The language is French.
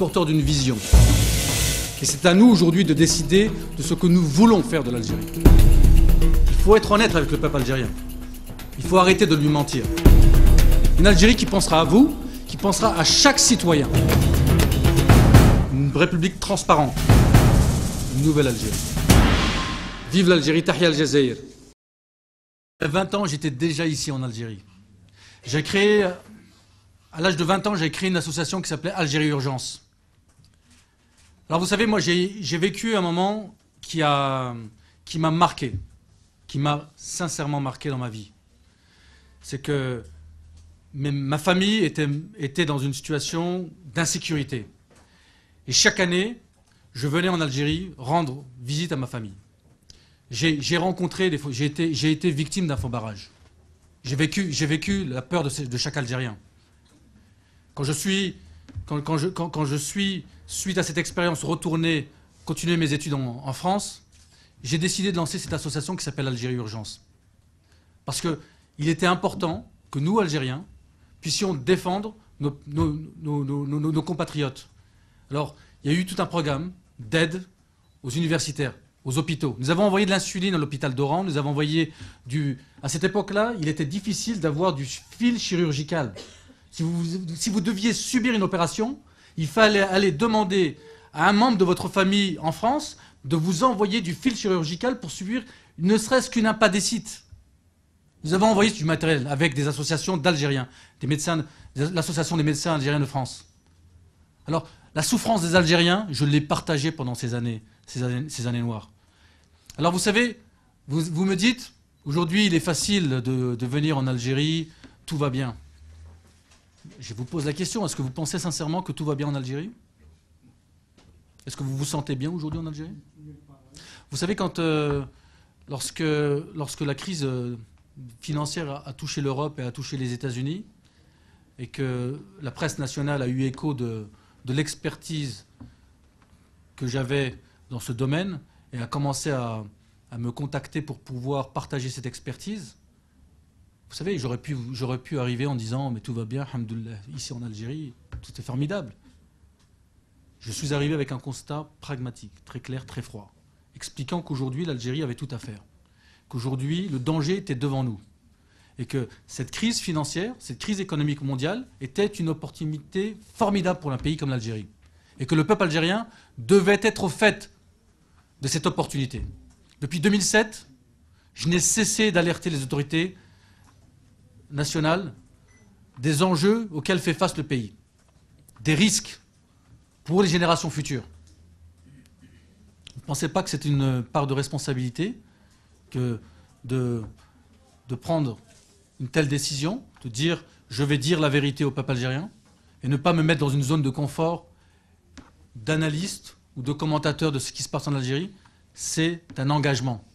porteurs d'une vision. Et c'est à nous aujourd'hui de décider de ce que nous voulons faire de l'Algérie. Il faut être honnête avec le peuple algérien. Il faut arrêter de lui mentir. Une Algérie qui pensera à vous, qui pensera à chaque citoyen. Une république transparente. Une nouvelle Algérie. Vive l'Algérie, Tahia al-Jazaïr. À 20 ans, j'étais déjà ici en Algérie. À l'âge de 20 ans, j'ai créé une association qui s'appelait Algérie Urgence. Alors vous savez, moi j'ai vécu un moment qui m'a marqué, qui m'a sincèrement marqué dans ma vie. C'est que ma famille était dans une situation d'insécurité. Et chaque année, je venais en Algérie rendre visite à ma famille. J'ai été victime d'un faux barrage. J'ai vécu la peur de chaque Algérien. Quand je suis, suite à cette expérience, retourné, continuer mes études en France, j'ai décidé de lancer cette association qui s'appelle Algérie Urgence. Parce qu'il était important que nous, Algériens, puissions défendre nos compatriotes. Alors, il y a eu tout un programme d'aide aux universitaires, aux hôpitaux. Nous avons envoyé de l'insuline à l'hôpital d'Oran, nous avons envoyé À cette époque-là, il était difficile d'avoir du fil chirurgical. Si vous deviez subir une opération, il fallait aller demander à un membre de votre famille en France de vous envoyer du fil chirurgical pour subir ne serait-ce qu'une appendicite. Nous avons envoyé du matériel avec des associations d'Algériens, l'association des médecins algériens de France. Alors, la souffrance des Algériens, je l'ai partagée pendant ces années noires. Alors, vous savez, vous me dites, aujourd'hui, il est facile de venir en Algérie, tout va bien. Je vous pose la question, est-ce que vous pensez sincèrement que tout va bien en Algérie? Est-ce que vous vous sentez bien aujourd'hui en Algérie? Vous savez, lorsque la crise financière a touché l'Europe et a touché les États-Unis, et que la presse nationale a eu écho de l'expertise que j'avais dans ce domaine, et a commencé à me contacter pour pouvoir partager cette expertise, vous savez, j'aurais pu arriver en disant « mais tout va bien, alhamdoulilah, ici en Algérie, tout est formidable ». Je suis arrivé avec un constat pragmatique, très clair, très froid, expliquant qu'aujourd'hui l'Algérie avait tout à faire, qu'aujourd'hui le danger était devant nous, et que cette crise financière, cette crise économique mondiale était une opportunité formidable pour un pays comme l'Algérie, et que le peuple algérien devait être au fait de cette opportunité. Depuis 2007, je n'ai cessé d'alerter les autorités nationales des enjeux auxquels fait face le pays, des risques pour les générations futures. Vous ne pensez pas que c'est une part de responsabilité que de prendre une telle décision, de dire je vais dire la vérité au peuple algérien et ne pas me mettre dans une zone de confort d'analyste ou de commentateur de ce qui se passe en Algérie? C'est un engagement.